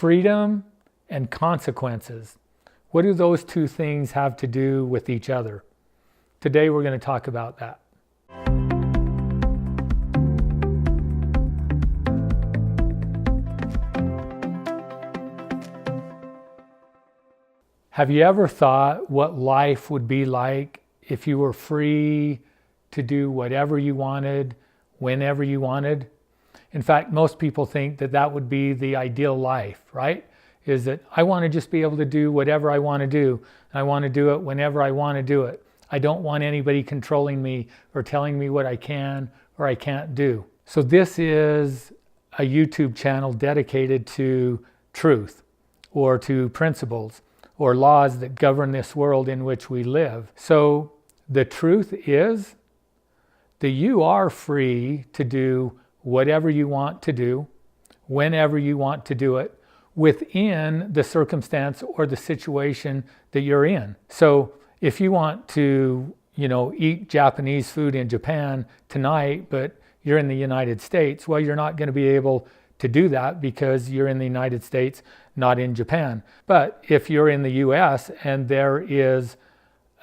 Freedom and consequences. What do those two things have to do with each other? Today we're going to talk about that. Have you ever thought what life would be like if you were free to do whatever you wanted, whenever you wanted? In fact, most people think that that would be the ideal life, right? Is that I want to just be able to do whatever I want to do. I want to do it whenever I want to do it. I don't want anybody controlling me or telling me what I can or I can't do. So this is a YouTube channel dedicated to truth or to principles or laws that govern this world in which we live. So the truth is that you are free to do whatever you want to do, whenever you want to do it, within the circumstance or the situation that you're in. So if you want to, eat Japanese food in Japan tonight, but you're in the United States, well, you're not going to be able to do that because you're in the United States, not in Japan. But if you're in the US and there is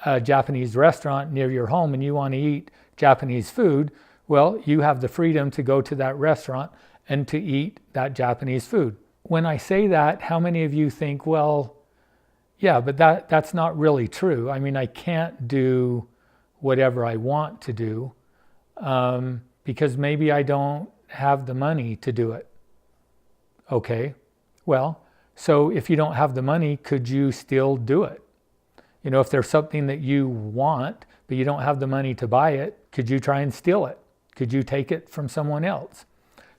a Japanese restaurant near your home and you want to eat Japanese food, well, you have the freedom to go to that restaurant and to eat that Japanese food. When I say that, how many of you think, well, yeah, but that's not really true. I mean, I can't do whatever I want to do because maybe I don't have the money to do it. Okay, well, so if you don't have the money, could you still do it? If there's something that you want, but you don't have the money to buy it, could you try and steal it? Could you take it from someone else?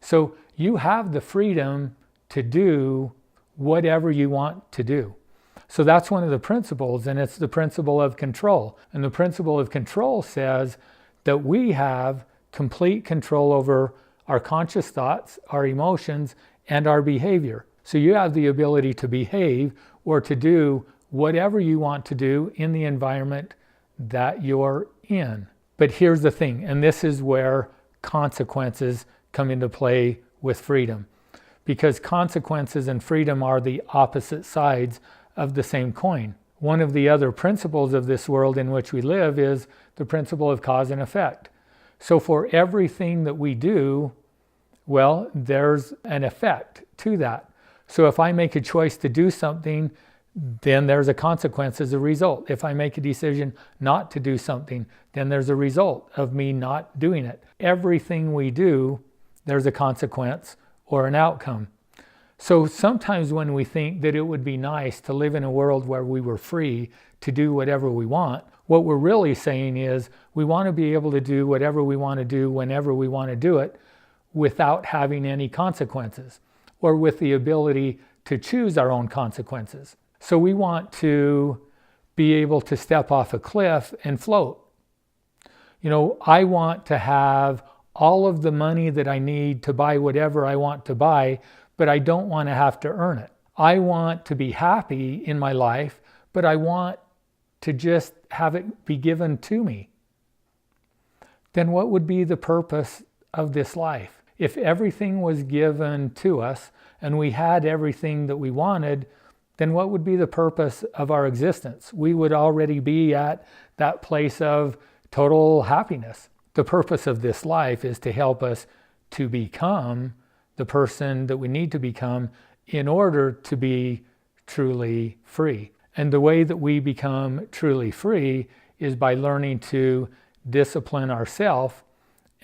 So you have the freedom to do whatever you want to do. So that's one of the principles, and it's the principle of control. And the principle of control says that we have complete control over our conscious thoughts, our emotions, and our behavior. So you have the ability to behave or to do whatever you want to do in the environment that you're in. But here's the thing, and this is where consequences come into play with freedom. Because consequences and freedom are the opposite sides of the same coin. One of the other principles of this world in which we live is the principle of cause and effect. So for everything that we do, well, there's an effect to that. So if I make a choice to do something, then there's a consequence as a result. If I make a decision not to do something, then there's a result of me not doing it. Everything we do, there's a consequence or an outcome. So sometimes when we think that it would be nice to live in a world where we were free to do whatever we want, what we're really saying is we want to be able to do whatever we want to do whenever we want to do it without having any consequences or with the ability to choose our own consequences. So we want to be able to step off a cliff and float. I want to have all of the money that I need to buy whatever I want to buy, but I don't want to have to earn it. I want to be happy in my life, but I want to just have it be given to me. Then what would be the purpose of this life? If everything was given to us and we had everything that we wanted, then what would be the purpose of our existence? We would already be at that place of total happiness. The purpose of this life is to help us to become the person that we need to become in order to be truly free. And the way that we become truly free is by learning to discipline ourselves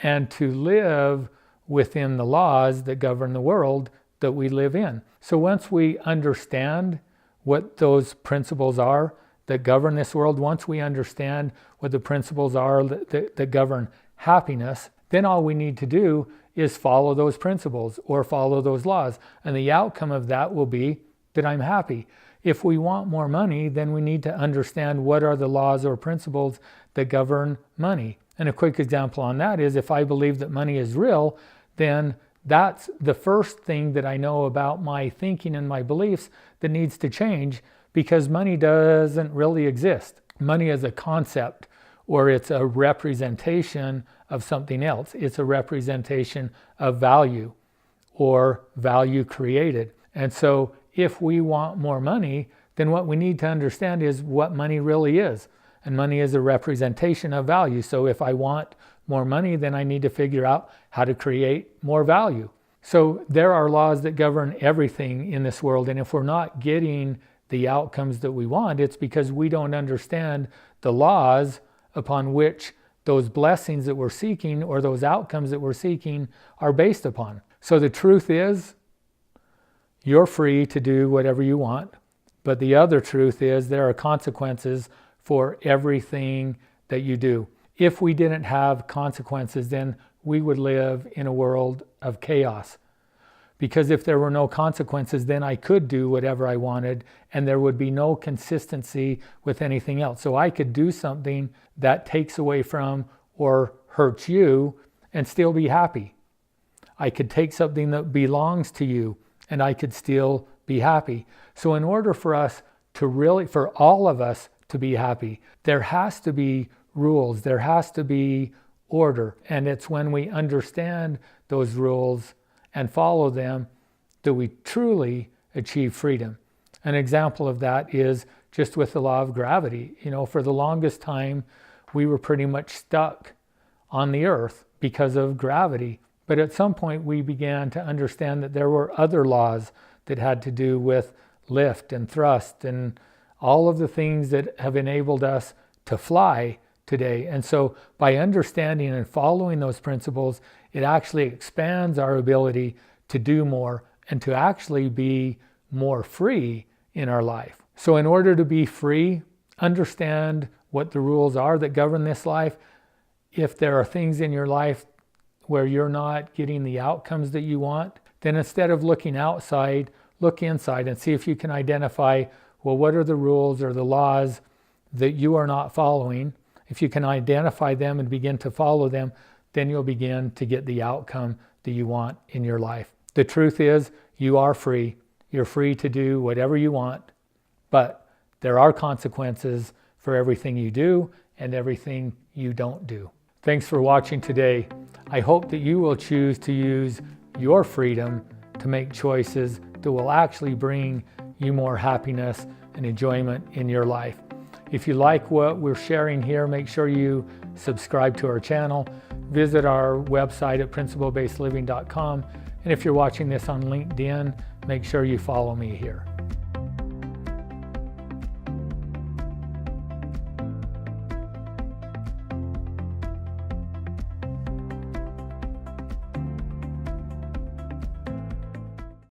and to live within the laws that govern the world that we live in. So once we understand what those principles are that govern this world, once we understand what the principles are that govern happiness, then all we need to do is follow those principles or follow those laws. And the outcome of that will be that I'm happy. If we want more money, then we need to understand what are the laws or principles that govern money. And a quick example on that is if I believe that money is real, then that's the first thing that I know about my thinking and my beliefs that needs to change, because money doesn't really exist. Money is a concept, or it's a representation of something else. It's a representation of value or value created. And so if we want more money, then what we need to understand is what money really is. And money is a representation of value. So if I want more money, then I need to figure out how to create more value. So there are laws that govern everything in this world. And if we're not getting the outcomes that we want, it's because we don't understand the laws upon which those blessings that we're seeking or those outcomes that we're seeking are based upon. So the truth is, you're free to do whatever you want. But the other truth is there are consequences for everything that you do. If we didn't have consequences, then we would live in a world of chaos. Because if there were no consequences, then I could do whatever I wanted and there would be no consistency with anything else. So I could do something that takes away from or hurts you and still be happy. I could take something that belongs to you and I could still be happy. So in order for us to really, for all of us to be happy, there has to be rules, there has to be order. And it's when we understand those rules and follow them that we truly achieve freedom. An example of that is just with the law of gravity. You know, for the longest time, we were pretty much stuck on the earth because of gravity. But at some point we began to understand that there were other laws that had to do with lift and thrust and all of the things that have enabled us to fly today. And so by understanding and following those principles, it actually expands our ability to do more and to actually be more free in our life. So in order to be free, understand what the rules are that govern this life. If there are things in your life where you're not getting the outcomes that you want, then instead of looking outside, look inside and see if you can identify, well, what are the rules or the laws that you are not following? If you can identify them and begin to follow them, then you'll begin to get the outcome that you want in your life. The truth is, you are free. You're free to do whatever you want, but there are consequences for everything you do and everything you don't do. Thanks for watching today. I hope that you will choose to use your freedom to make choices that will actually bring you more happiless and enjoyment in your life. If you like what we're sharing here, make sure you subscribe to our channel. Visit our website at principlebasedliving.com. And if you're watching this on LinkedIn, make sure you follow me here.